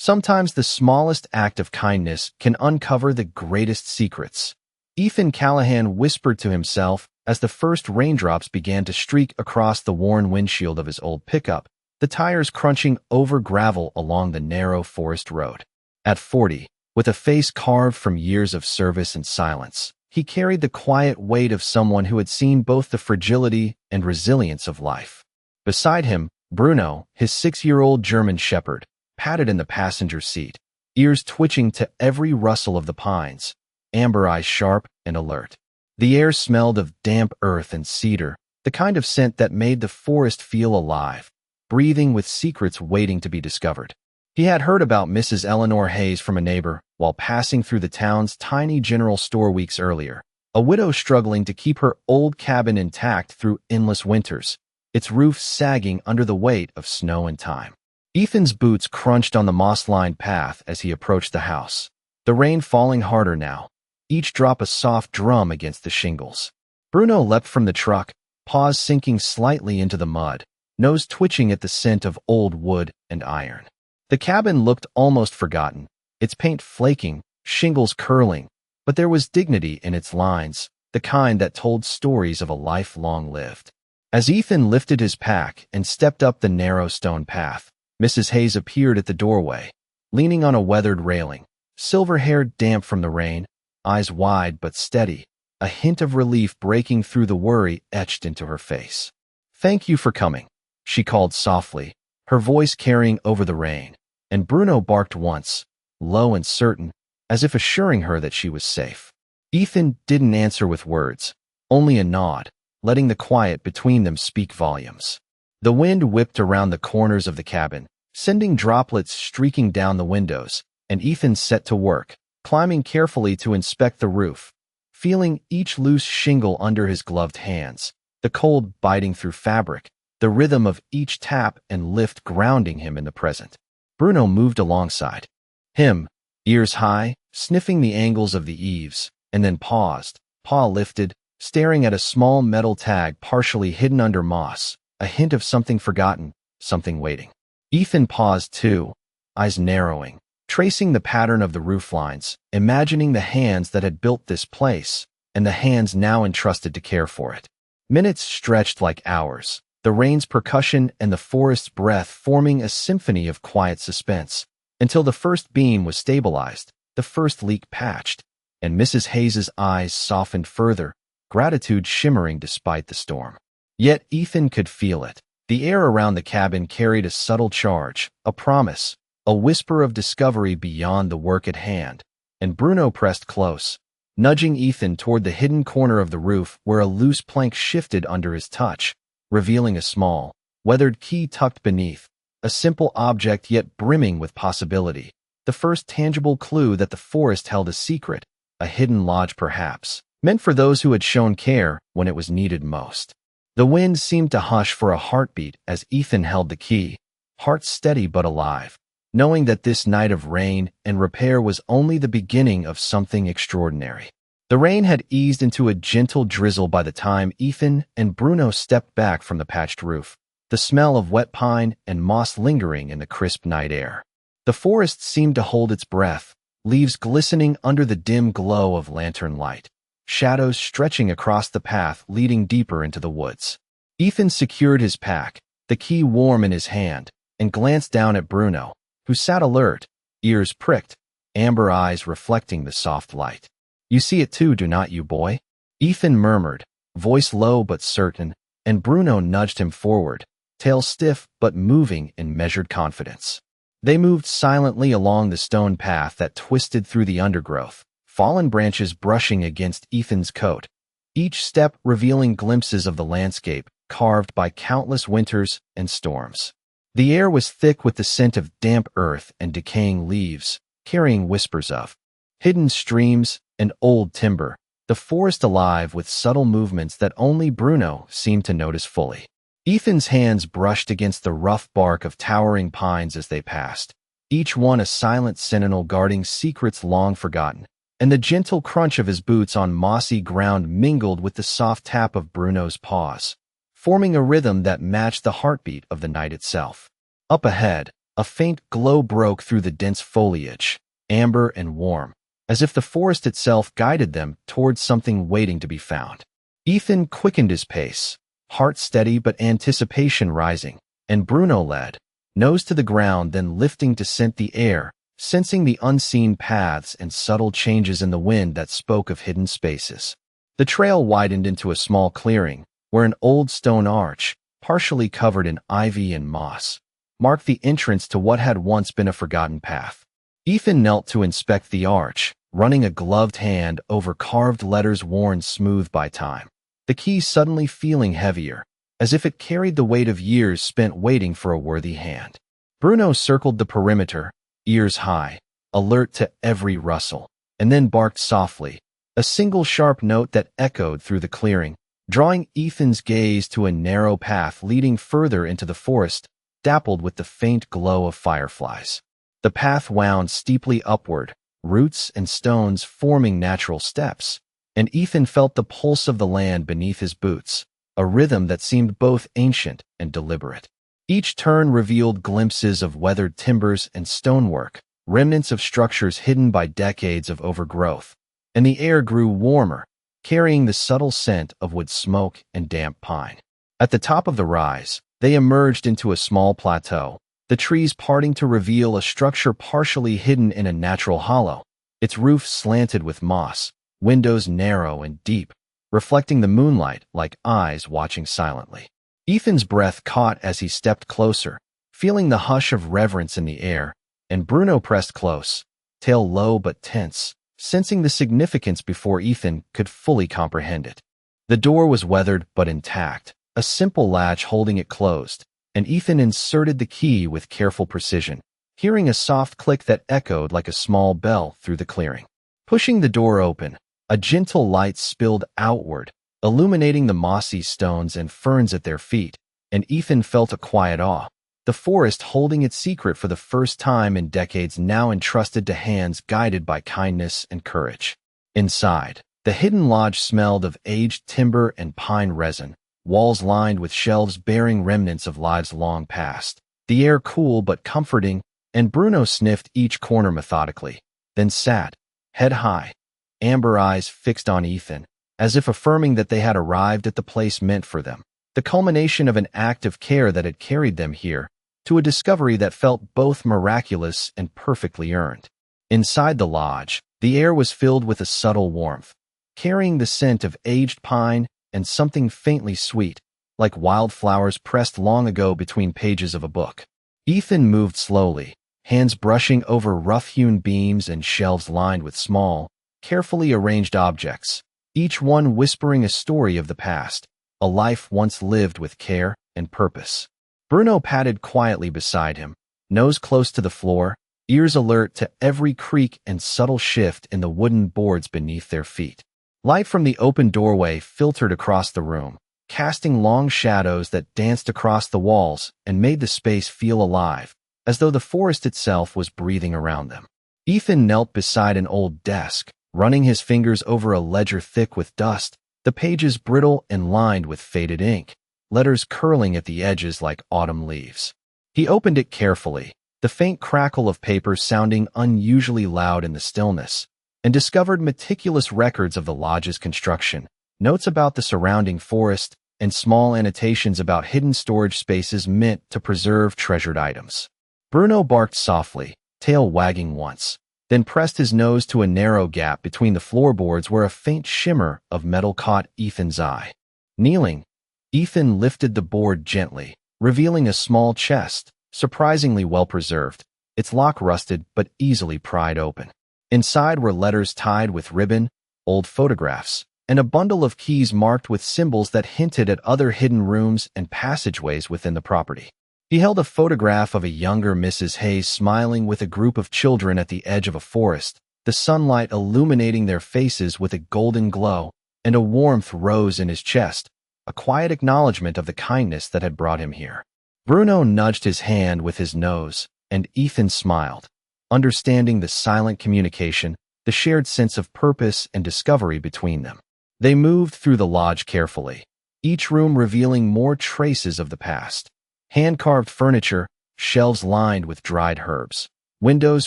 Sometimes the smallest act of kindness can uncover the greatest secrets. Ethan Callahan whispered to himself as the first raindrops began to streak across the worn windshield of his old pickup, the tires crunching over gravel along the narrow forest road. At 40, with a face carved from years of service and silence, he carried the quiet weight of someone who had seen both the fragility and resilience of life. Beside him, Bruno, his 6-year-old German shepherd, patted in the passenger seat, ears twitching to every rustle of the pines, amber eyes sharp and alert. The air smelled of damp earth and cedar, the kind of scent that made the forest feel alive, breathing with secrets waiting to be discovered. He had heard about Mrs. Eleanor Hayes from a neighbor while passing through the town's tiny general store weeks earlier, a widow struggling to keep her old cabin intact through endless winters, its roof sagging under the weight of snow and time. Ethan's boots crunched on the moss-lined path as he approached the house, the rain falling harder now, each drop a soft drum against the shingles. Bruno leapt from the truck, paws sinking slightly into the mud, nose twitching at the scent of old wood and iron. The cabin looked almost forgotten, its paint flaking, shingles curling, but there was dignity in its lines, the kind that told stories of a life long lived. As Ethan lifted his pack and stepped up the narrow stone path, Mrs. Hayes appeared at the doorway, leaning on a weathered railing, silver hair damp from the rain, eyes wide but steady, a hint of relief breaking through the worry etched into her face. "Thank you for coming," she called softly, her voice carrying over the rain, and Bruno barked once, low and certain, as if assuring her that she was safe. Ethan didn't answer with words, only a nod, letting the quiet between them speak volumes. The wind whipped around the corners of the cabin, sending droplets streaking down the windows, and Ethan set to work, climbing carefully to inspect the roof, feeling each loose shingle under his gloved hands, the cold biting through fabric, the rhythm of each tap and lift grounding him in the present. Bruno moved alongside him, ears high, sniffing the angles of the eaves, and then paused, paw lifted, staring at a small metal tag partially hidden under moss, a hint of something forgotten, something waiting. Ethan paused too, eyes narrowing, tracing the pattern of the roof lines, imagining the hands that had built this place, and the hands now entrusted to care for it. Minutes stretched like hours, the rain's percussion and the forest's breath forming a symphony of quiet suspense, until the first beam was stabilized, the first leak patched, and Mrs. Hayes's eyes softened further, gratitude shimmering despite the storm. Yet Ethan could feel it. The air around the cabin carried a subtle charge, a promise, a whisper of discovery beyond the work at hand, and Bruno pressed close, nudging Ethan toward the hidden corner of the roof where a loose plank shifted under his touch, revealing a small, weathered key tucked beneath, a simple object yet brimming with possibility, the first tangible clue that the forest held a secret, a hidden lodge perhaps, meant for those who had shown care when it was needed most. The wind seemed to hush for a heartbeat as Ethan held the key, heart steady but alive, knowing that this night of rain and repair was only the beginning of something extraordinary. The rain had eased into a gentle drizzle by the time Ethan and Bruno stepped back from the patched roof, the smell of wet pine and moss lingering in the crisp night air. The forest seemed to hold its breath, leaves glistening under the dim glow of lantern light, shadows stretching across the path leading deeper into the woods. Ethan secured his pack, the key warm in his hand, and glanced down at Bruno, who sat alert, ears pricked, amber eyes reflecting the soft light. "You see it too, do not you, boy?" Ethan murmured, voice low but certain, and Bruno nudged him forward, tail stiff but moving in measured confidence. They moved silently along the stone path that twisted through the undergrowth, fallen branches brushing against Ethan's coat, each step revealing glimpses of the landscape carved by countless winters and storms. The air was thick with the scent of damp earth and decaying leaves, carrying whispers of hidden streams and old timber, the forest alive with subtle movements that only Bruno seemed to notice fully. Ethan's hands brushed against the rough bark of towering pines as they passed, each one a silent sentinel guarding secrets long forgotten, and the gentle crunch of his boots on mossy ground mingled with the soft tap of Bruno's paws, forming a rhythm that matched the heartbeat of the night itself. Up ahead, A faint glow broke through the dense foliage, amber and warm, as if the forest itself guided them towards something waiting to be found. Ethan quickened his pace, heart steady but anticipation rising, and Bruno led, nose to the ground then lifting to scent the air, sensing the unseen paths and subtle changes in the wind that spoke of hidden spaces. The trail widened into a small clearing, where an old stone arch, partially covered in ivy and moss, marked the entrance to what had once been a forgotten path. Ethan knelt to inspect the arch, running a gloved hand over carved letters worn smooth by time, the key suddenly feeling heavier, as if it carried the weight of years spent waiting for a worthy hand. Bruno circled the perimeter, ears high, alert to every rustle, and then barked softly, a single sharp note that echoed through the clearing, drawing Ethan's gaze to a narrow path leading further into the forest, dappled with the faint glow of fireflies. The path wound steeply upward, roots and stones forming natural steps, and Ethan felt the pulse of the land beneath his boots, a rhythm that seemed both ancient and deliberate. Each turn revealed glimpses of weathered timbers and stonework, remnants of structures hidden by decades of overgrowth, and the air grew warmer, carrying the subtle scent of wood smoke and damp pine. At the top of the rise, they emerged into a small plateau, the trees parting to reveal a structure partially hidden in a natural hollow, its roof slanted with moss, windows narrow and deep, reflecting the moonlight like eyes watching silently. Ethan's breath caught as he stepped closer, feeling the hush of reverence in the air, and Bruno pressed close, tail low but tense, sensing the significance before Ethan could fully comprehend it. The door was weathered but intact, a simple latch holding it closed, and Ethan inserted the key with careful precision, hearing a soft click that echoed like a small bell through the clearing. Pushing the door open, a gentle light spilled outward, illuminating the mossy stones and ferns at their feet, and Ethan felt a quiet awe, the forest holding its secret for the first time in decades now entrusted to hands guided by kindness and courage. Inside, the hidden lodge smelled of aged timber and pine resin, walls lined with shelves bearing remnants of lives long past, the air cool but comforting, and Bruno sniffed each corner methodically, then sat, head high, amber eyes fixed on Ethan, as if affirming that they had arrived at the place meant for them, the culmination of an act of care that had carried them here, to a discovery that felt both miraculous and perfectly earned. Inside the lodge, the air was filled with a subtle warmth, carrying the scent of aged pine and something faintly sweet, like wildflowers pressed long ago between pages of a book. Ethan moved slowly, hands brushing over rough-hewn beams and shelves lined with small, carefully arranged objects, each one whispering a story of the past, a life once lived with care and purpose. Bruno padded quietly beside him, nose close to the floor, ears alert to every creak and subtle shift in the wooden boards beneath their feet. Light from the open doorway filtered across the room, casting long shadows that danced across the walls and made the space feel alive, as though the forest itself was breathing around them. Ethan knelt beside an old desk, running his fingers over a ledger thick with dust, the pages brittle and lined with faded ink, letters curling at the edges like autumn leaves. He opened it carefully, the faint crackle of paper sounding unusually loud in the stillness, and discovered meticulous records of the lodge's construction, notes about the surrounding forest, and small annotations about hidden storage spaces meant to preserve treasured items. Bruno barked softly, tail wagging once, then pressed his nose to a narrow gap between the floorboards where a faint shimmer of metal caught Ethan's eye. Kneeling, Ethan lifted the board gently, revealing a small chest, surprisingly well preserved, its lock rusted but easily pried open. Inside were letters tied with ribbon, old photographs, and a bundle of keys marked with symbols that hinted at other hidden rooms and passageways within the property. He held a photograph of a younger Mrs. Hayes smiling with a group of children at the edge of a forest, the sunlight illuminating their faces with a golden glow, and a warmth rose in his chest, a quiet acknowledgement of the kindness that had brought him here. Bruno nudged his hand with his nose, and Ethan smiled, understanding the silent communication, the shared sense of purpose and discovery between them. They moved through the lodge carefully, each room revealing more traces of the past. Hand-carved furniture, shelves lined with dried herbs, windows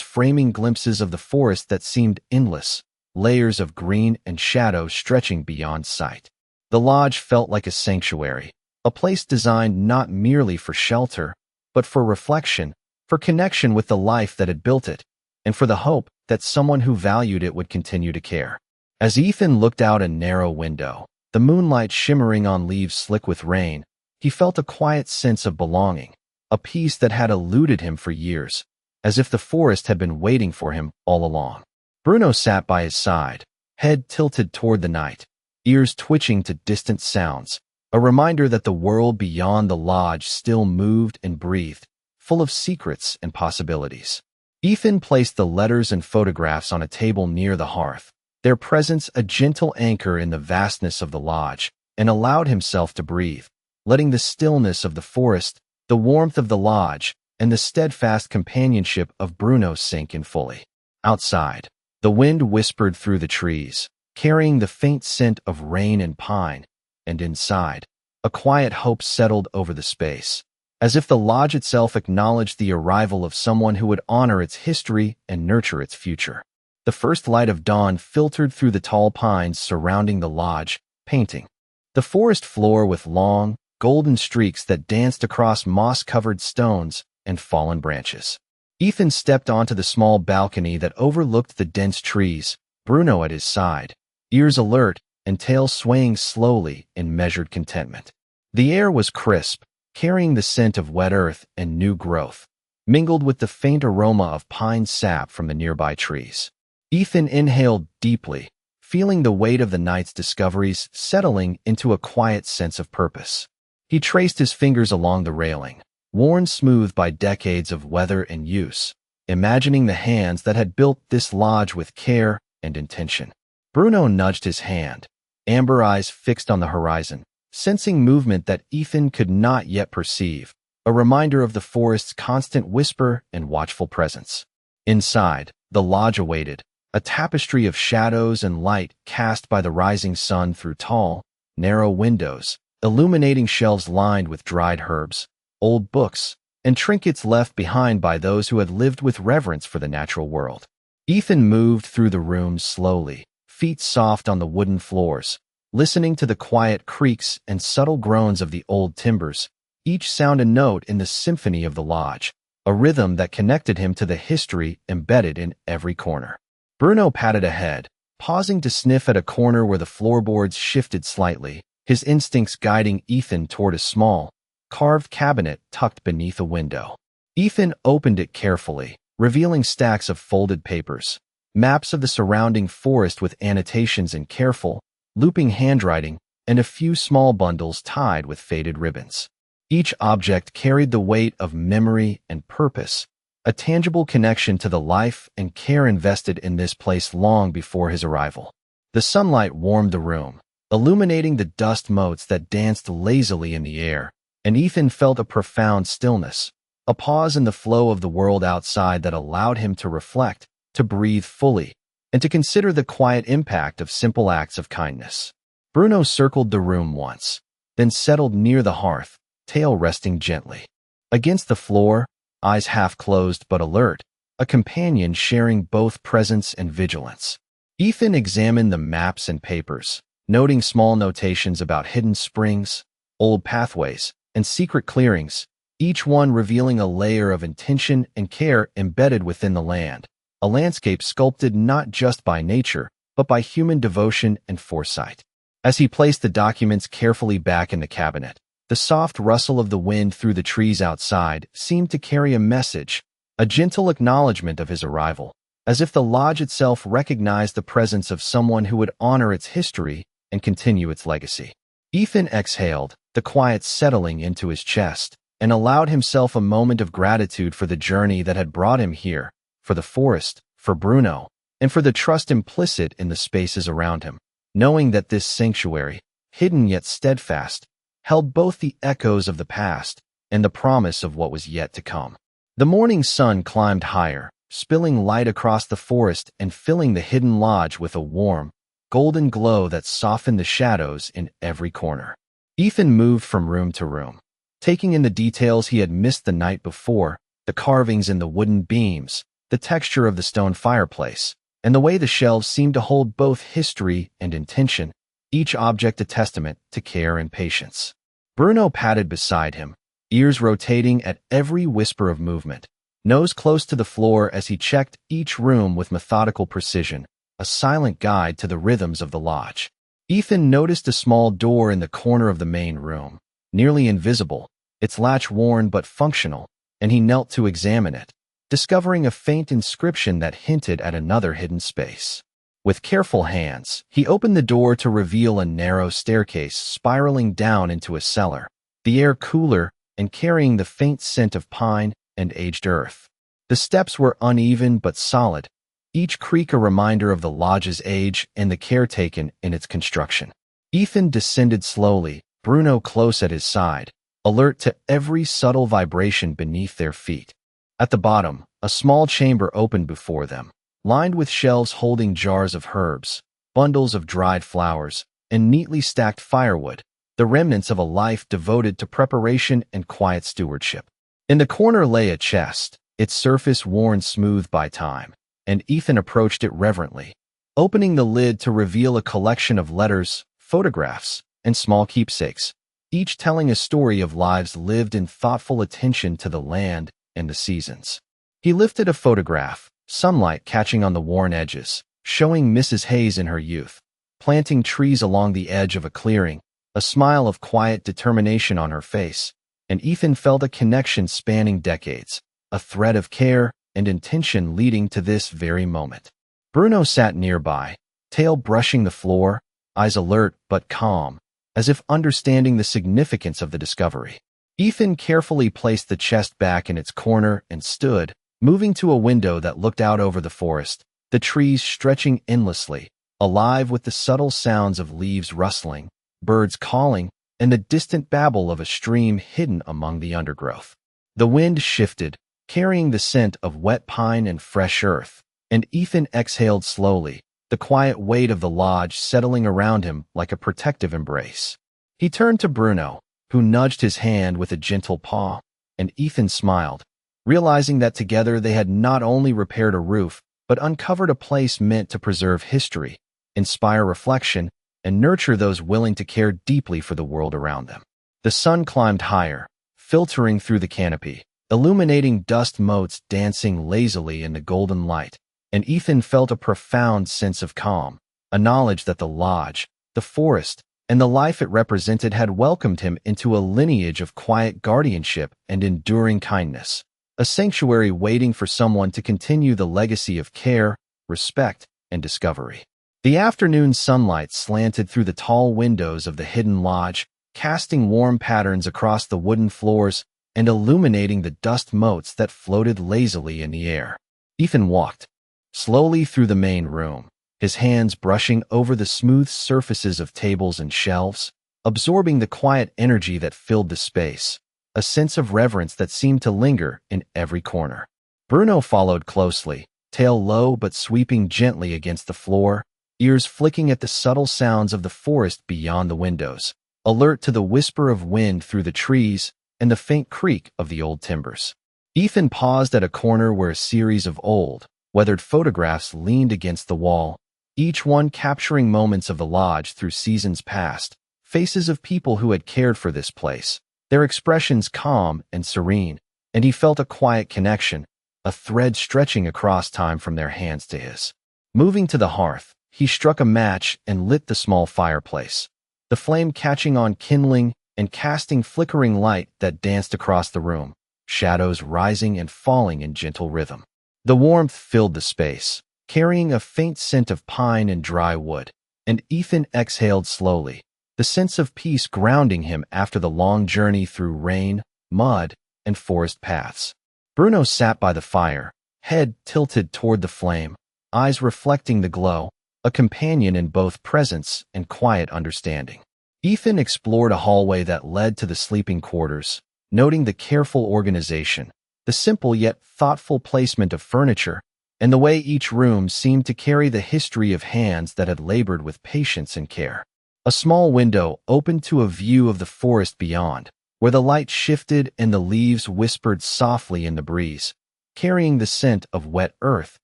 framing glimpses of the forest that seemed endless, layers of green and shadow stretching beyond sight. The lodge felt like a sanctuary, a place designed not merely for shelter, but for reflection, for connection with the life that had built it, and for the hope that someone who valued it would continue to care. As Ethan looked out a narrow window, the moonlight shimmering on leaves slick with rain, he felt a quiet sense of belonging, a peace that had eluded him for years, as if the forest had been waiting for him all along. Bruno sat by his side, head tilted toward the night, ears twitching to distant sounds, a reminder that the world beyond the lodge still moved and breathed, full of secrets and possibilities. Ethan placed the letters and photographs on a table near the hearth, their presence a gentle anchor in the vastness of the lodge, and allowed himself to breathe, letting the stillness of the forest, the warmth of the lodge, and the steadfast companionship of Bruno sink in fully. Outside, the wind whispered through the trees, carrying the faint scent of rain and pine, and inside, a quiet hope settled over the space, as if the lodge itself acknowledged the arrival of someone who would honor its history and nurture its future. The first light of dawn filtered through the tall pines surrounding the lodge, painting the forest floor with long, golden streaks that danced across moss-covered stones and fallen branches. Ethan stepped onto the small balcony that overlooked the dense trees, Bruno at his side, ears alert and tail swaying slowly in measured contentment. The air was crisp, carrying the scent of wet earth and new growth, mingled with the faint aroma of pine sap from the nearby trees. Ethan inhaled deeply, feeling the weight of the night's discoveries settling into a quiet sense of purpose. He traced his fingers along the railing, worn smooth by decades of weather and use, imagining the hands that had built this lodge with care and intention. Bruno nudged his hand, amber eyes fixed on the horizon, sensing movement that Ethan could not yet perceive, a reminder of the forest's constant whisper and watchful presence. Inside, the lodge awaited, a tapestry of shadows and light cast by the rising sun through tall, narrow windows, illuminating shelves lined with dried herbs, old books, and trinkets left behind by those who had lived with reverence for the natural world. Ethan moved through the room slowly, feet soft on the wooden floors, listening to the quiet creaks and subtle groans of the old timbers, each sound a note in the symphony of the lodge, a rhythm that connected him to the history embedded in every corner. Bruno patted ahead, pausing to sniff at a corner where the floorboards shifted slightly, his instincts guiding Ethan toward a small, carved cabinet tucked beneath a window. Ethan opened it carefully, revealing stacks of folded papers, maps of the surrounding forest with annotations in careful, looping handwriting, and a few small bundles tied with faded ribbons. Each object carried the weight of memory and purpose, a tangible connection to the life and care invested in this place long before his arrival. The sunlight warmed the room, illuminating the dust motes that danced lazily in the air, and Ethan felt a profound stillness, a pause in the flow of the world outside that allowed him to reflect, to breathe fully, and to consider the quiet impact of simple acts of kindness. Bruno circled the room once, then settled near the hearth, tail resting gently. Against the floor, eyes half closed but alert, a companion sharing both presence and vigilance. Ethan examined the maps and papers, noting small notations about hidden springs, old pathways, and secret clearings, each one revealing a layer of intention and care embedded within the land, a landscape sculpted not just by nature, but by human devotion and foresight. As he placed the documents carefully back in the cabinet, the soft rustle of the wind through the trees outside seemed to carry a message, a gentle acknowledgement of his arrival, as if the lodge itself recognized the presence of someone who would honor its history and continue its legacy. Ethan exhaled, the quiet settling into his chest, and allowed himself a moment of gratitude for the journey that had brought him here, for the forest, for Bruno, and for the trust implicit in the spaces around him, knowing that this sanctuary, hidden yet steadfast, held both the echoes of the past and the promise of what was yet to come. The morning sun climbed higher, spilling light across the forest and filling the hidden lodge with a warm, golden glow that softened the shadows in every corner. Ethan moved from room to room, taking in the details he had missed the night before, the carvings in the wooden beams, the texture of the stone fireplace, and the way the shelves seemed to hold both history and intention, each object a testament to care and patience. Bruno padded beside him, ears rotating at every whisper of movement, nose close to the floor as he checked each room with methodical precision, a silent guide to the rhythms of the lodge. Ethan noticed a small door in the corner of the main room, nearly invisible, its latch worn but functional, and he knelt to examine it, discovering a faint inscription that hinted at another hidden space. With careful hands, he opened the door to reveal a narrow staircase spiraling down into a cellar, the air cooler and carrying the faint scent of pine and aged earth. The steps were uneven but solid, each creak a reminder of the lodge's age and the care taken in its construction. Ethan descended slowly, Bruno close at his side, alert to every subtle vibration beneath their feet. At the bottom, a small chamber opened before them, lined with shelves holding jars of herbs, bundles of dried flowers, and neatly stacked firewood, the remnants of a life devoted to preparation and quiet stewardship. In the corner lay a chest, its surface worn smooth by time, and Ethan approached it reverently, opening the lid to reveal a collection of letters, photographs, and small keepsakes, each telling a story of lives lived in thoughtful attention to the land and the seasons. He lifted a photograph, sunlight catching on the worn edges, showing Mrs. Hayes in her youth, planting trees along the edge of a clearing, a smile of quiet determination on her face, and Ethan felt a connection spanning decades, a thread of care and intention leading to this very moment. Bruno sat nearby, tail brushing the floor, eyes alert but calm, as if understanding the significance of the discovery. Ethan carefully placed the chest back in its corner and stood, moving to a window that looked out over the forest, the trees stretching endlessly, alive with the subtle sounds of leaves rustling, birds calling, and the distant babble of a stream hidden among the undergrowth. The wind shifted, carrying the scent of wet pine and fresh earth, and Ethan exhaled slowly, the quiet weight of the lodge settling around him like a protective embrace. He turned to Bruno, who nudged his hand with a gentle paw, and Ethan smiled, realizing that together they had not only repaired a roof, but uncovered a place meant to preserve history, inspire reflection, and nurture those willing to care deeply for the world around them. The sun climbed higher, filtering through the canopy, illuminating dust motes dancing lazily in the golden light, and Ethan felt a profound sense of calm, a knowledge that the lodge, the forest, and the life it represented had welcomed him into a lineage of quiet guardianship and enduring kindness, a sanctuary waiting for someone to continue the legacy of care, respect, and discovery. The afternoon sunlight slanted through the tall windows of the hidden lodge, casting warm patterns across the wooden floors and illuminating the dust motes that floated lazily in the air. Ethan walked slowly through the main room, his hands brushing over the smooth surfaces of tables and shelves, absorbing the quiet energy that filled the space, a sense of reverence that seemed to linger in every corner. Bruno followed closely, tail low but sweeping gently against the floor, ears flicking at the subtle sounds of the forest beyond the windows, alert to the whisper of wind through the trees and the faint creak of the old timbers. Ethan paused at a corner where a series of old, weathered photographs leaned against the wall, each one capturing moments of the lodge through seasons past, faces of people who had cared for this place, their expressions calm and serene, and he felt a quiet connection, a thread stretching across time from their hands to his. Moving to the hearth, he struck a match and lit the small fireplace, the flame catching on kindling and casting flickering light that danced across the room, shadows rising and falling in gentle rhythm. The warmth filled the space, carrying a faint scent of pine and dry wood, and Ethan exhaled slowly, the sense of peace grounding him after the long journey through rain, mud, and forest paths. Bruno sat by the fire, head tilted toward the flame, eyes reflecting the glow, a companion in both presence and quiet understanding. Ethan explored a hallway that led to the sleeping quarters, noting the careful organization, the simple yet thoughtful placement of furniture, and the way each room seemed to carry the history of hands that had labored with patience and care. A small window opened to a view of the forest beyond, where the light shifted and the leaves whispered softly in the breeze, carrying the scent of wet earth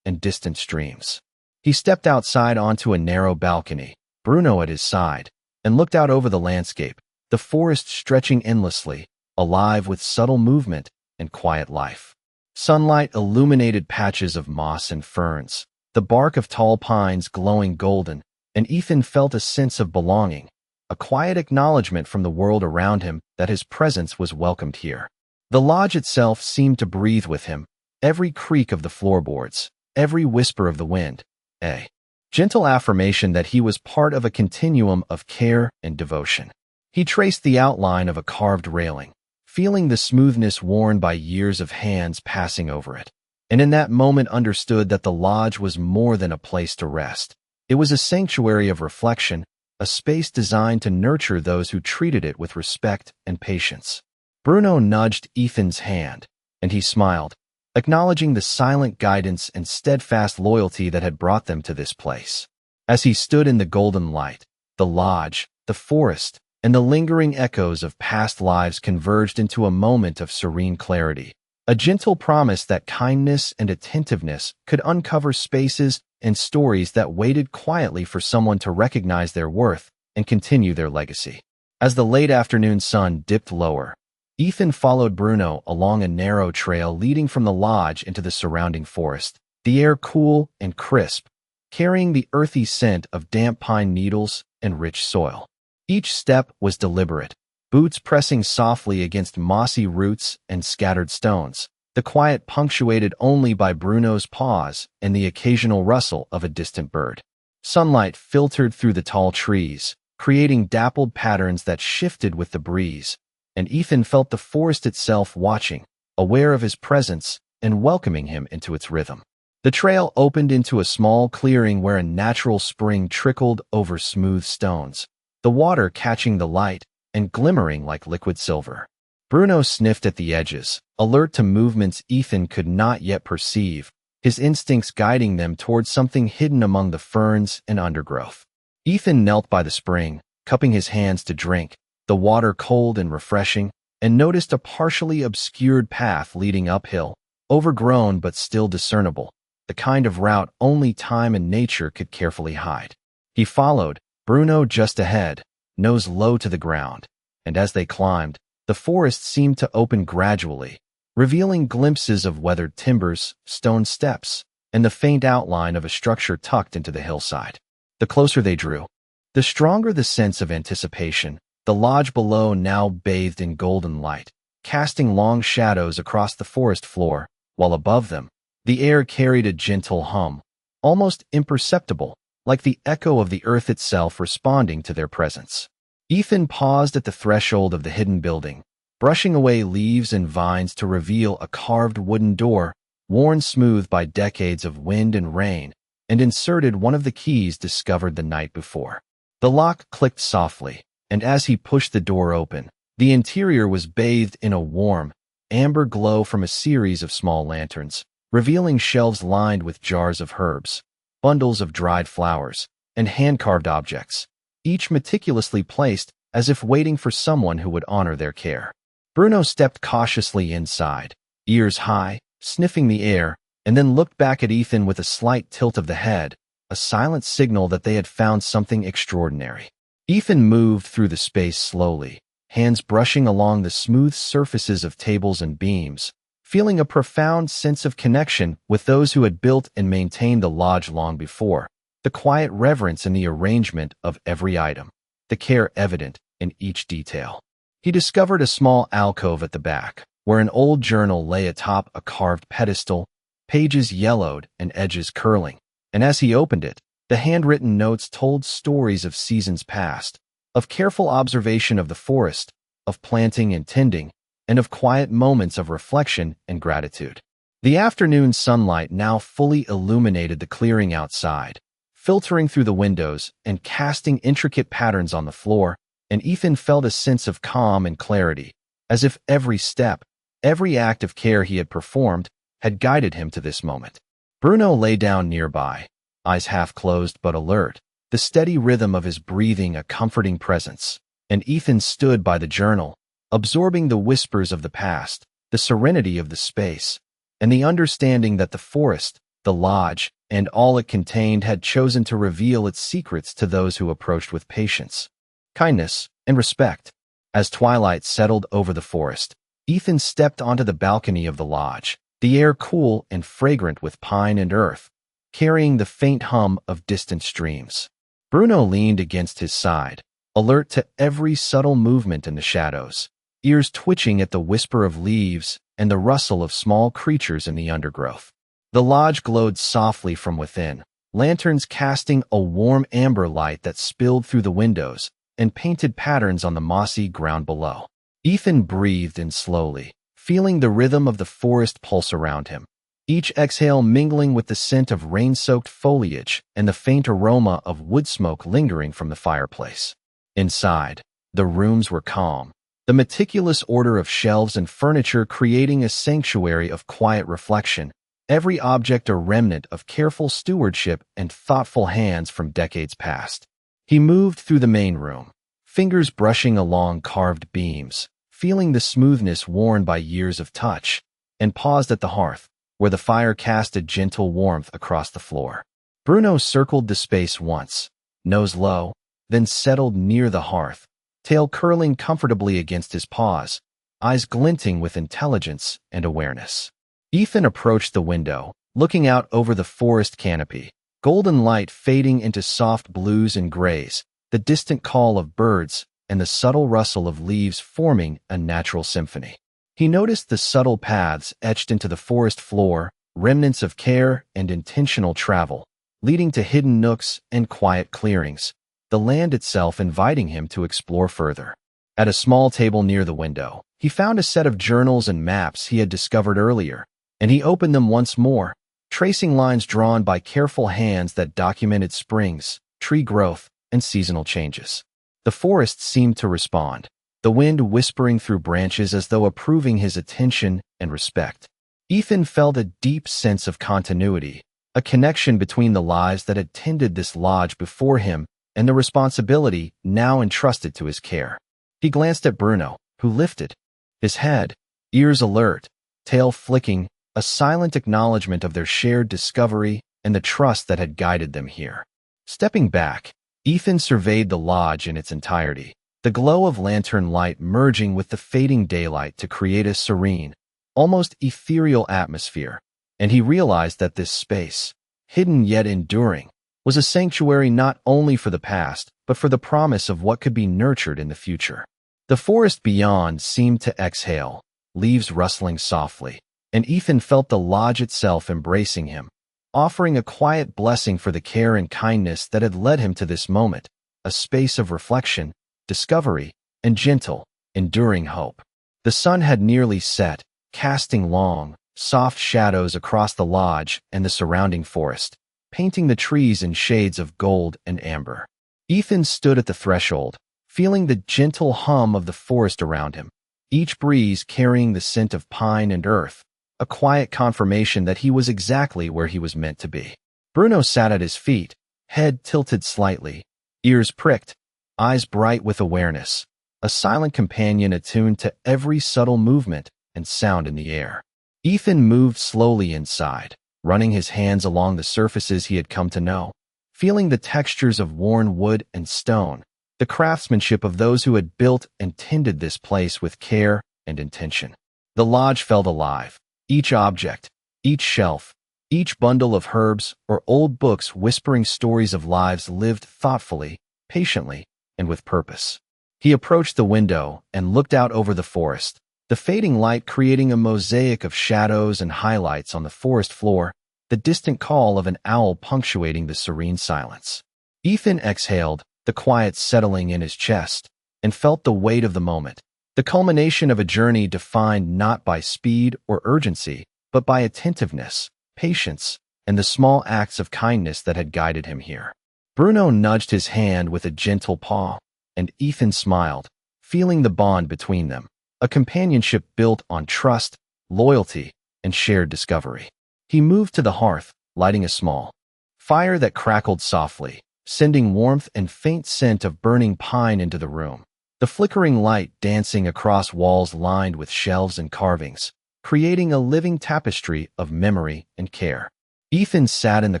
and distant streams. He stepped outside onto a narrow balcony, Bruno at his side, and looked out over the landscape, the forest stretching endlessly, alive with subtle movement and quiet life. Sunlight illuminated patches of moss and ferns, the bark of tall pines glowing golden, and Ethan felt a sense of belonging, a quiet acknowledgement from the world around him that his presence was welcomed here. The lodge itself seemed to breathe with him, every creak of the floorboards, every whisper of the wind, a gentle affirmation that he was part of a continuum of care and devotion. He traced the outline of a carved railing, feeling the smoothness worn by years of hands passing over it, and in that moment understood that the lodge was more than a place to rest. It was a sanctuary of reflection, a space designed to nurture those who treated it with respect and patience. Bruno nudged Ethan's hand, and he smiled, acknowledging the silent guidance and steadfast loyalty that had brought them to this place. As he stood in the golden light, the lodge, the forest, and the lingering echoes of past lives converged into a moment of serene clarity, a gentle promise that kindness and attentiveness could uncover spaces and stories that waited quietly for someone to recognize their worth and continue their legacy. As the late afternoon sun dipped lower, Ethan followed Bruno along a narrow trail leading from the lodge into the surrounding forest, the air cool and crisp, carrying the earthy scent of damp pine needles and rich soil. Each step was deliberate, boots pressing softly against mossy roots and scattered stones, the quiet punctuated only by Bruno's paws and the occasional rustle of a distant bird. Sunlight filtered through the tall trees, creating dappled patterns that shifted with the breeze, and Ethan felt the forest itself watching, aware of his presence and welcoming him into its rhythm. The trail opened into a small clearing where a natural spring trickled over smooth stones, the water catching the light and glimmering like liquid silver. Bruno sniffed at the edges, alert to movements Ethan could not yet perceive, his instincts guiding them towards something hidden among the ferns and undergrowth. Ethan knelt by the spring, cupping his hands to drink, the water cold and refreshing, and noticed a partially obscured path leading uphill, overgrown but still discernible, the kind of route only time and nature could carefully hide. He followed, Bruno just ahead, nose low to the ground, and as they climbed, the forest seemed to open gradually, revealing glimpses of weathered timbers, stone steps, and the faint outline of a structure tucked into the hillside. The closer they drew, the stronger the sense of anticipation. The lodge below now bathed in golden light, casting long shadows across the forest floor, while above them, the air carried a gentle hum, almost imperceptible, like the echo of the earth itself responding to their presence. Ethan paused at the threshold of the hidden building, brushing away leaves and vines to reveal a carved wooden door, worn smooth by decades of wind and rain, and inserted one of the keys discovered the night before. The lock clicked softly, and as he pushed the door open, the interior was bathed in a warm, amber glow from a series of small lanterns, revealing shelves lined with jars of herbs, bundles of dried flowers, and hand-carved objects, each meticulously placed as if waiting for someone who would honor their care. Bruno stepped cautiously inside, ears high, sniffing the air, and then looked back at Ethan with a slight tilt of the head, a silent signal that they had found something extraordinary. Ethan moved through the space slowly, hands brushing along the smooth surfaces of tables and beams, feeling a profound sense of connection with those who had built and maintained the lodge long before, the quiet reverence in the arrangement of every item, the care evident in each detail. He discovered a small alcove at the back, where an old journal lay atop a carved pedestal, pages yellowed and edges curling, and as he opened it, the handwritten notes told stories of seasons past, of careful observation of the forest, of planting and tending, and of quiet moments of reflection and gratitude. The afternoon sunlight now fully illuminated the clearing outside, filtering through the windows and casting intricate patterns on the floor, and Ethan felt a sense of calm and clarity, as if every step, every act of care he had performed, had guided him to this moment. Bruno lay down nearby, eyes half closed but alert, the steady rhythm of his breathing a comforting presence, and Ethan stood by the journal, absorbing the whispers of the past, the serenity of the space, and the understanding that the forest, the lodge, and all it contained had chosen to reveal its secrets to those who approached with patience, kindness, and respect. As twilight settled over the forest, Ethan stepped onto the balcony of the lodge, the air cool and fragrant with pine and earth, carrying the faint hum of distant streams. Bruno leaned against his side, alert to every subtle movement in the shadows, ears twitching at the whisper of leaves and the rustle of small creatures in the undergrowth. The lodge glowed softly from within, lanterns casting a warm amber light that spilled through the windows and painted patterns on the mossy ground below. Ethan breathed in slowly, feeling the rhythm of the forest pulse around him, each exhale mingling with the scent of rain-soaked foliage and the faint aroma of wood smoke lingering from the fireplace. Inside, the rooms were calm, the meticulous order of shelves and furniture creating a sanctuary of quiet reflection, every object a remnant of careful stewardship and thoughtful hands from decades past. He moved through the main room, fingers brushing along carved beams, feeling the smoothness worn by years of touch, and paused at the hearth, where the fire cast a gentle warmth across the floor. Bruno circled the space once, nose low, then settled near the hearth, tail curling comfortably against his paws, eyes glinting with intelligence and awareness. Ethan approached the window, looking out over the forest canopy, golden light fading into soft blues and grays, the distant call of birds and the subtle rustle of leaves forming a natural symphony. He noticed the subtle paths etched into the forest floor, remnants of care and intentional travel, leading to hidden nooks and quiet clearings, the land itself inviting him to explore further. At a small table near the window, he found a set of journals and maps he had discovered earlier, and he opened them once more, tracing lines drawn by careful hands that documented springs, tree growth, and seasonal changes. The forest seemed to respond, the wind whispering through branches as though approving his attention and respect. Ethan felt a deep sense of continuity, a connection between the lives that had tended this lodge before him and the responsibility now entrusted to his care. He glanced at Bruno, who lifted his head, ears alert, tail flicking, a silent acknowledgement of their shared discovery and the trust that had guided them here. Stepping back, Ethan surveyed the lodge in its entirety, the glow of lantern light merging with the fading daylight to create a serene, almost ethereal atmosphere, and he realized that this space, hidden yet enduring, was a sanctuary not only for the past, but for the promise of what could be nurtured in the future. The forest beyond seemed to exhale, leaves rustling softly, and Ethan felt the lodge itself embracing him, offering a quiet blessing for the care and kindness that had led him to this moment, a space of reflection, discovery, and gentle, enduring hope. The sun had nearly set, casting long, soft shadows across the lodge and the surrounding forest, painting the trees in shades of gold and amber. Ethan stood at the threshold, feeling the gentle hum of the forest around him, each breeze carrying the scent of pine and earth, a quiet confirmation that he was exactly where he was meant to be. Bruno sat at his feet, head tilted slightly, ears pricked, eyes bright with awareness, a silent companion attuned to every subtle movement and sound in the air. Ethan moved slowly inside, running his hands along the surfaces he had come to know, feeling the textures of worn wood and stone, the craftsmanship of those who had built and tended this place with care and intention. The lodge felt alive, each object, each shelf, each bundle of herbs or old books whispering stories of lives lived thoughtfully, patiently, and with purpose. He approached the window and looked out over the forest, the fading light creating a mosaic of shadows and highlights on the forest floor, the distant call of an owl punctuating the serene silence. Ethan exhaled, the quiet settling in his chest, and felt the weight of the moment, the culmination of a journey defined not by speed or urgency, but by attentiveness, patience, and the small acts of kindness that had guided him here. Bruno nudged his hand with a gentle paw, and Ethan smiled, feeling the bond between them, a companionship built on trust, loyalty, and shared discovery. He moved to the hearth, lighting a small fire that crackled softly, sending warmth and faint scent of burning pine into the room. the flickering light dancing across walls lined with shelves and carvings, creating a living tapestry of memory and care. Ethan sat in the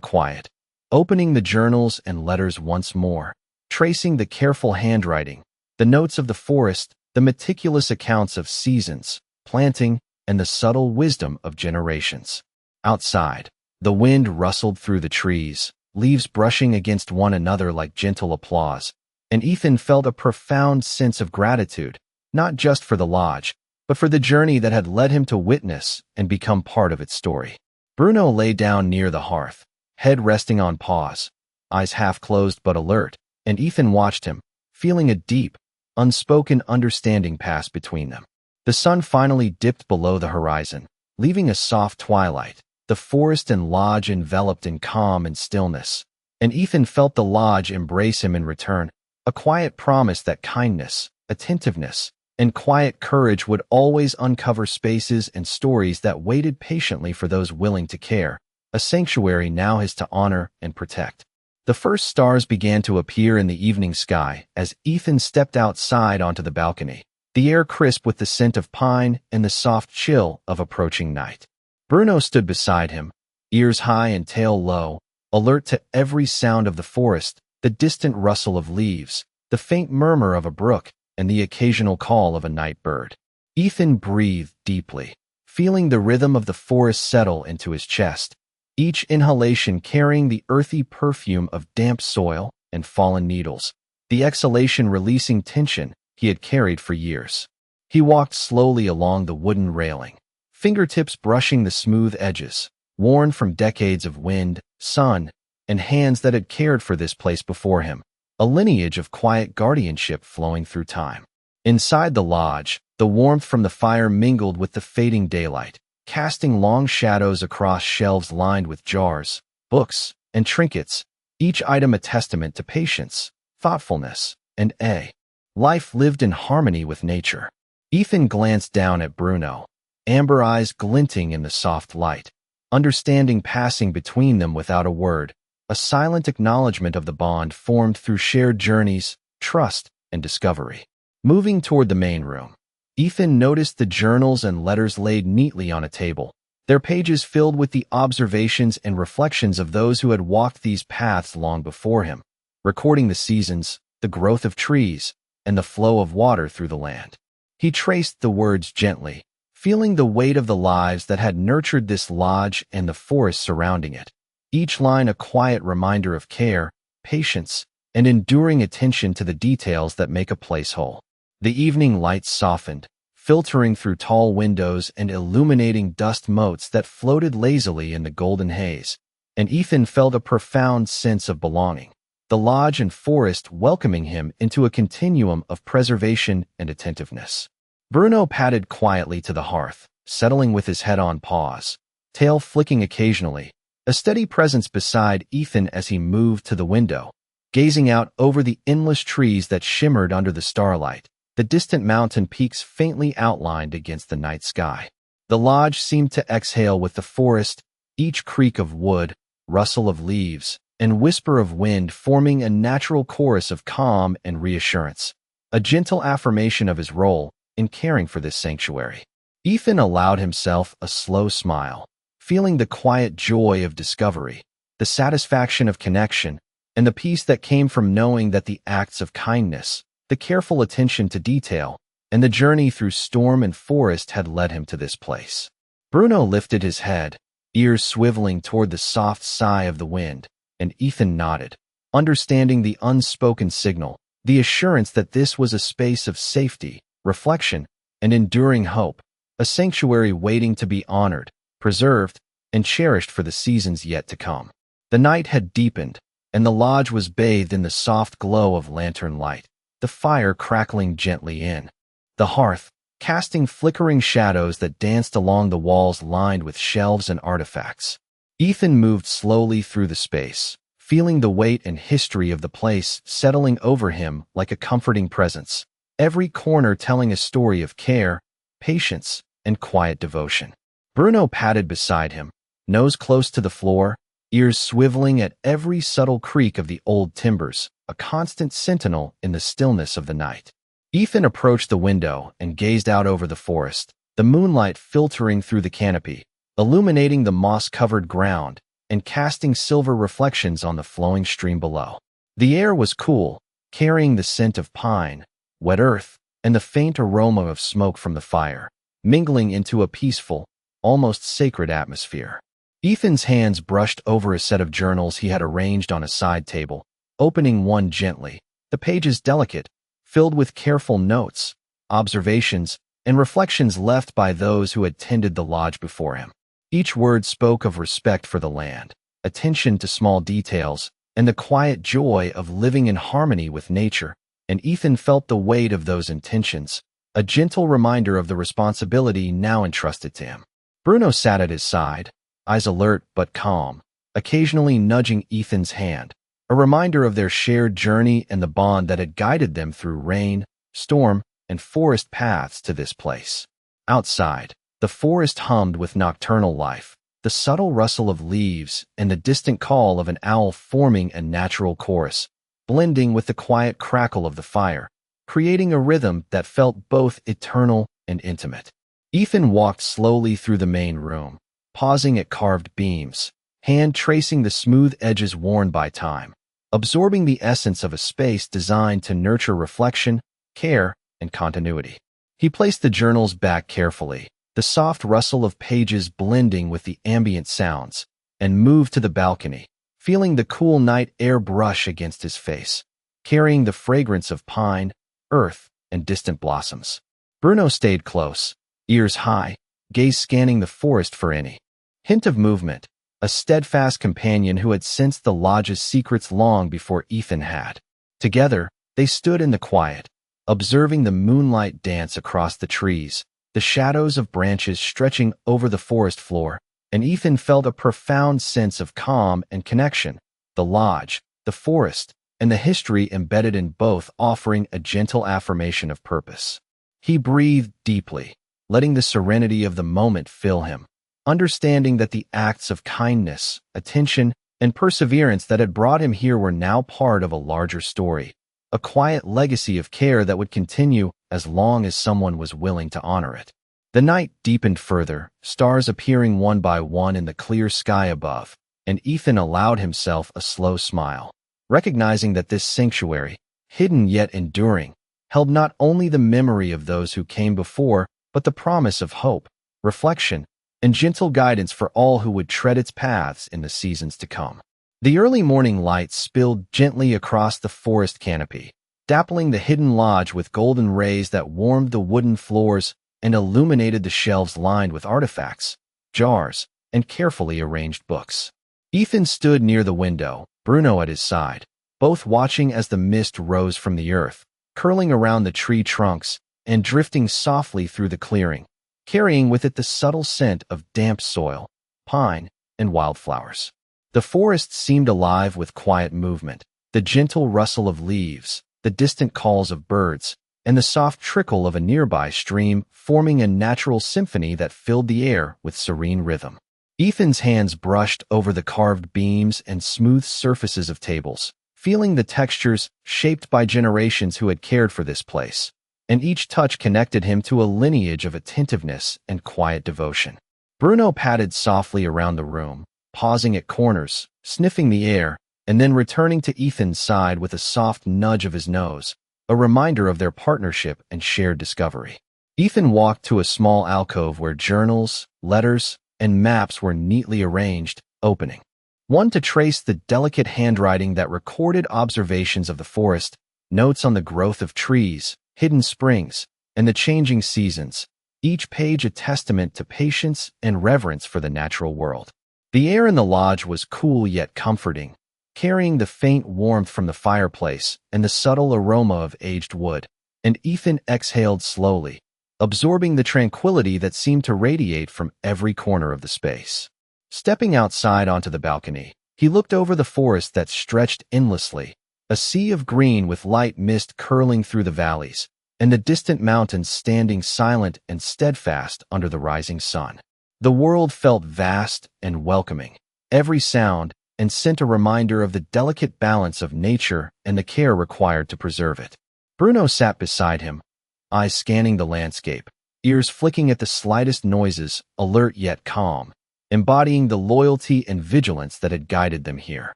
quiet, opening the journals and letters once more, tracing the careful handwriting, the notes of the forest, the meticulous accounts of seasons, planting, and the subtle wisdom of generations. Outside, the wind rustled through the trees, leaves brushing against one another like gentle applause, and Ethan felt a profound sense of gratitude, not just for the lodge, but for the journey that had led him to witness and become part of its story. Bruno lay down near the hearth, head resting on Paws, eyes half closed but alert, and Ethan watched him, feeling a deep, unspoken understanding pass between them. The sun finally dipped below the horizon, leaving a soft twilight, the forest and lodge enveloped in calm and stillness, and Ethan felt the lodge embrace him in return, a quiet promise that kindness, attentiveness, and quiet courage would always uncover spaces and stories that waited patiently for those willing to care, a sanctuary now his to honor and protect. The first stars began to appear in the evening sky as Ethan stepped outside onto the balcony, the air crisp with the scent of pine and the soft chill of approaching night. Bruno stood beside him, ears high and tail low, alert to every sound of the forest, the distant rustle of leaves, the faint murmur of a brook, and the occasional call of a night bird. Ethan breathed deeply, feeling the rhythm of the forest settle into his chest, each inhalation carrying the earthy perfume of damp soil and fallen needles, the exhalation releasing tension he had carried for years. He walked slowly along the wooden railing, fingertips brushing the smooth edges, worn from decades of wind, sun, and hands that had cared for this place before him, a lineage of quiet guardianship flowing through time. Inside the lodge, the warmth from the fire mingled with the fading daylight, casting long shadows across shelves lined with jars, books, and trinkets, each item a testament to patience, thoughtfulness, and a life lived in harmony with nature. Ethan glanced down at Bruno, amber eyes glinting in the soft light, understanding passing between them without a word, a silent acknowledgement of the bond formed through shared journeys, trust, and discovery. Moving toward the main room, Ethan noticed the journals and letters laid neatly on a table, their pages filled with the observations and reflections of those who had walked these paths long before him, recording the seasons, the growth of trees, and the flow of water through the land. He traced the words gently, feeling the weight of the lives that had nurtured this lodge and the forest surrounding it, each line a quiet reminder of care, patience, and enduring attention to the details that make a place whole. The evening light softened, filtering through tall windows and illuminating dust motes that floated lazily in the golden haze, and Ethan felt a profound sense of belonging, the lodge and forest welcoming him into a continuum of preservation and attentiveness. Bruno padded quietly to the hearth, settling with his head on Paws, tail flicking occasionally, a steady presence beside Ethan as he moved to the window, gazing out over the endless trees that shimmered under the starlight, the distant mountain peaks faintly outlined against the night sky. The lodge seemed to exhale with the forest, each creak of wood, rustle of leaves, and whisper of wind forming a natural chorus of calm and reassurance, a gentle affirmation of his role in caring for this sanctuary. Ethan allowed himself a slow smile, feeling the quiet joy of discovery, the satisfaction of connection, and the peace that came from knowing that the acts of kindness, the careful attention to detail, and the journey through storm and forest had led him to this place. Bruno lifted his head, ears swiveling toward the soft sigh of the wind, and Ethan nodded, understanding the unspoken signal, the assurance that this was a space of safety, reflection, and enduring hope, a sanctuary waiting to be honored, preserved, and cherished for the seasons yet to come. The night had deepened, and the lodge was bathed in the soft glow of lantern light, the fire crackling gently in the hearth, casting flickering shadows that danced along the walls lined with shelves and artifacts. Ethan moved slowly through the space, feeling the weight and history of the place settling over him like a comforting presence, every corner telling a story of care, patience, and quiet devotion. Bruno padded beside him, nose close to the floor, ears swiveling at every subtle creak of the old timbers, a constant sentinel in the stillness of the night. Ethan approached the window and gazed out over the forest, the moonlight filtering through the canopy, illuminating the moss-covered ground and casting silver reflections on the flowing stream below. The air was cool, carrying the scent of pine, wet earth, and the faint aroma of smoke from the fire, mingling into a peaceful, almost sacred atmosphere. Ethan's hands brushed over a set of journals he had arranged on a side table, opening one gently, the pages delicate, filled with careful notes, observations, and reflections left by those who had tended the lodge before him. Each word spoke of respect for the land, attention to small details, and the quiet joy of living in harmony with nature, and Ethan felt the weight of those intentions, a gentle reminder of the responsibility now entrusted to him. Bruno sat at his side, eyes alert but calm, occasionally nudging Ethan's hand, a reminder of their shared journey and the bond that had guided them through rain, storm, and forest paths to this place. Outside, the forest hummed with nocturnal life, the subtle rustle of leaves and the distant call of an owl forming a natural chorus, blending with the quiet crackle of the fire, creating a rhythm that felt both eternal and intimate. Ethan walked slowly through the main room, pausing at carved beams, hand tracing the smooth edges worn by time, absorbing the essence of a space designed to nurture reflection, care, and continuity. He placed the journals back carefully, the soft rustle of pages blending with the ambient sounds, and moved to the balcony, feeling the cool night air brush against his face, carrying the fragrance of pine, earth, and distant blossoms. Bruno stayed close, ears high, gaze scanning the forest for any hint of movement, a steadfast companion who had sensed the lodge's secrets long before Ethan had. Together, they stood in the quiet, observing the moonlight dance across the trees, the shadows of branches stretching over the forest floor, and Ethan felt a profound sense of calm and connection, the lodge, the forest, and the history embedded in both offering a gentle affirmation of purpose. He breathed deeply, letting the serenity of the moment fill him, understanding that the acts of kindness, attention, and perseverance that had brought him here were now part of a larger story, a quiet legacy of care that would continue as long as someone was willing to honor it. The night deepened further, stars appearing one by one in the clear sky above, and Ethan allowed himself a slow smile, recognizing that this sanctuary, hidden yet enduring, held not only the memory of those who came before, but the promise of hope, reflection, and gentle guidance for all who would tread its paths in the seasons to come. The early morning light spilled gently across the forest canopy, dappling the hidden lodge with golden rays that warmed the wooden floors and illuminated the shelves lined with artifacts, jars, and carefully arranged books. Ethan stood near the window, Bruno at his side, both watching as the mist rose from the earth, curling around the tree trunks and drifting softly through the clearing, carrying with it the subtle scent of damp soil, pine, and wildflowers. The forest seemed alive with quiet movement, the gentle rustle of leaves, the distant calls of birds, and the soft trickle of a nearby stream forming a natural symphony that filled the air with serene rhythm. Ethan's hands brushed over the carved beams and smooth surfaces of tables, feeling the textures shaped by generations who had cared for this place, and each touch connected him to a lineage of attentiveness and quiet devotion. Bruno padded softly around the room, pausing at corners, sniffing the air, and then returning to Ethan's side with a soft nudge of his nose, a reminder of their partnership and shared discovery. Ethan walked to a small alcove where journals, letters, and maps were neatly arranged, opening one to trace the delicate handwriting that recorded observations of the forest, notes on the growth of trees, hidden springs, and the changing seasons, each page a testament to patience and reverence for the natural world. The air in the lodge was cool yet comforting, carrying the faint warmth from the fireplace and the subtle aroma of aged wood, and Ethan exhaled slowly, absorbing the tranquility that seemed to radiate from every corner of the space. Stepping outside onto the balcony, he looked over the forest that stretched endlessly, a sea of green with light mist curling through the valleys, and the distant mountains standing silent and steadfast under the rising sun. The world felt vast and welcoming, every sound and scent a reminder of the delicate balance of nature and the care required to preserve it. Bruno sat beside him, eyes scanning the landscape, ears flicking at the slightest noises, alert yet calm, embodying the loyalty and vigilance that had guided them here.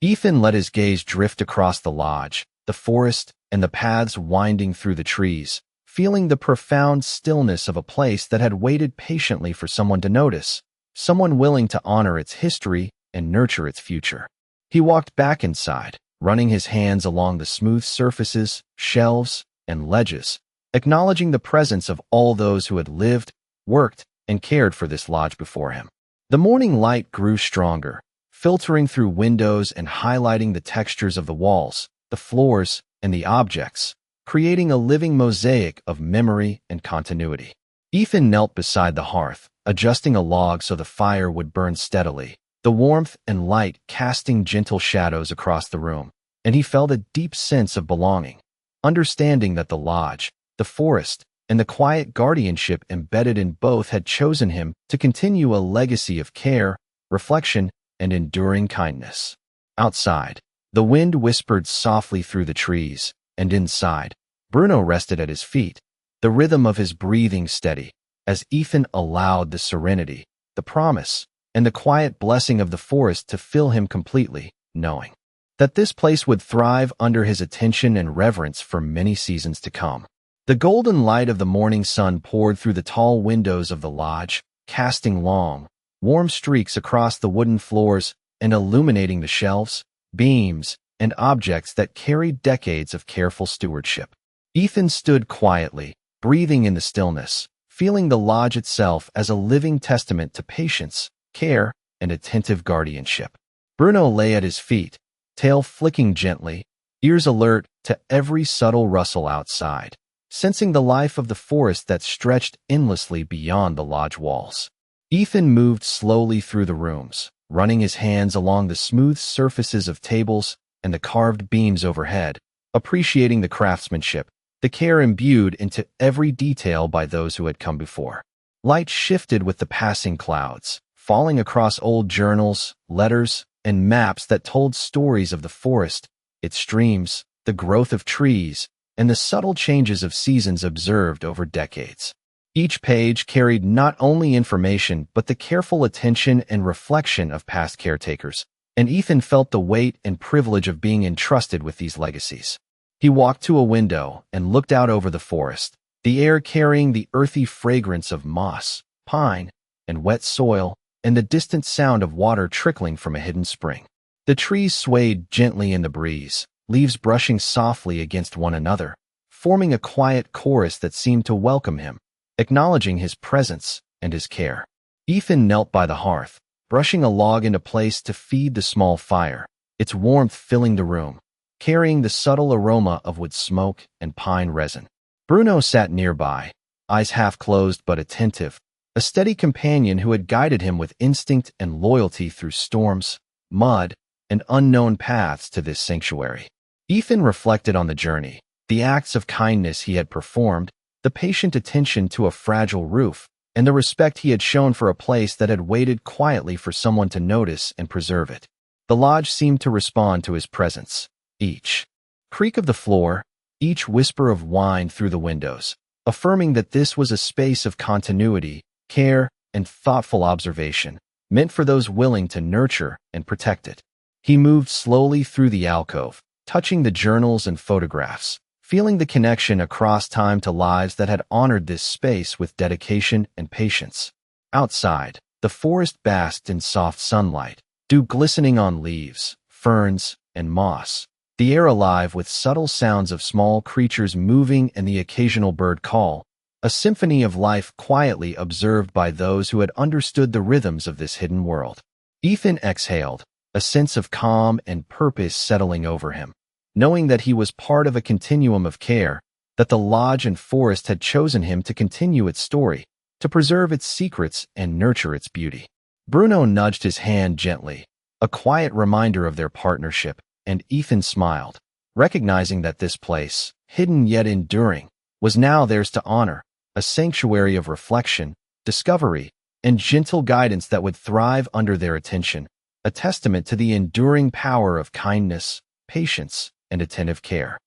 Ethan let his gaze drift across the lodge, the forest, and the paths winding through the trees, feeling the profound stillness of a place that had waited patiently for someone to notice, someone willing to honor its history and nurture its future. He walked back inside, running his hands along the smooth surfaces, shelves, and ledges, acknowledging the presence of all those who had lived, worked, and cared for this lodge before him. The morning light grew stronger, filtering through windows and highlighting the textures of the walls, the floors, and the objects, creating a living mosaic of memory and continuity. Ethan knelt beside the hearth, adjusting a log so the fire would burn steadily, the warmth and light casting gentle shadows across the room, and he felt a deep sense of belonging, understanding that the lodge, the forest, and the quiet guardianship embedded in both had chosen him to continue a legacy of care, reflection, and enduring kindness. Outside, the wind whispered softly through the trees, and inside, Bruno rested at his feet, the rhythm of his breathing steady, as Ethan allowed the serenity, the promise, and the quiet blessing of the forest to fill him completely, knowing that this place would thrive under his attention and reverence for many seasons to come. The golden light of the morning sun poured through the tall windows of the lodge, casting long, warm streaks across the wooden floors and illuminating the shelves, beams, and objects that carried decades of careful stewardship. Ethan stood quietly, breathing in the stillness, feeling the lodge itself as a living testament to patience, care, and attentive guardianship. Bruno lay at his feet, tail flicking gently, ears alert to every subtle rustle outside, sensing the life of the forest that stretched endlessly beyond the lodge walls. Ethan moved slowly through the rooms, running his hands along the smooth surfaces of tables and the carved beams overhead, appreciating the craftsmanship, the care imbued into every detail by those who had come before. Light shifted with the passing clouds, falling across old journals, letters, and maps that told stories of the forest, its streams, the growth of trees, and the subtle changes of seasons observed over decades. Each page carried not only information but the careful attention and reflection of past caretakers, and Ethan felt the weight and privilege of being entrusted with these legacies. He walked to a window and looked out over the forest, the air carrying the earthy fragrance of moss, pine, and wet soil, and the distant sound of water trickling from a hidden spring. The trees swayed gently in the breeze, leaves brushing softly against one another, forming a quiet chorus that seemed to welcome him, acknowledging his presence and his care. Ethan knelt by the hearth, brushing a log into place to feed the small fire, its warmth filling the room, carrying the subtle aroma of wood smoke and pine resin. Bruno sat nearby, eyes half closed but attentive, a steady companion who had guided him with instinct and loyalty through storms, mud, and unknown paths to this sanctuary. Ethan reflected on the journey, the acts of kindness he had performed, the patient attention to a fragile roof, and the respect he had shown for a place that had waited quietly for someone to notice and preserve it. The lodge seemed to respond to his presence. Each creak of the floor, each whisper of wind through the windows, affirming that this was a space of continuity, care, and thoughtful observation, meant for those willing to nurture and protect it. He moved slowly through the alcove, touching the journals and photographs, feeling the connection across time to lives that had honored this space with dedication and patience. Outside, the forest basked in soft sunlight, dew glistening on leaves, ferns, and moss, the air alive with subtle sounds of small creatures moving and the occasional bird call, a symphony of life quietly observed by those who had understood the rhythms of this hidden world. Ethan exhaled, a sense of calm and purpose settling over him, knowing that he was part of a continuum of care, that the lodge and forest had chosen him to continue its story, to preserve its secrets and nurture its beauty. Bruno nudged his hand gently, a quiet reminder of their partnership, and Ethan smiled, recognizing that this place, hidden yet enduring, was now theirs to honor, a sanctuary of reflection, discovery, and gentle guidance that would thrive under their attention, a testament to the enduring power of kindness, patience, and attentive care.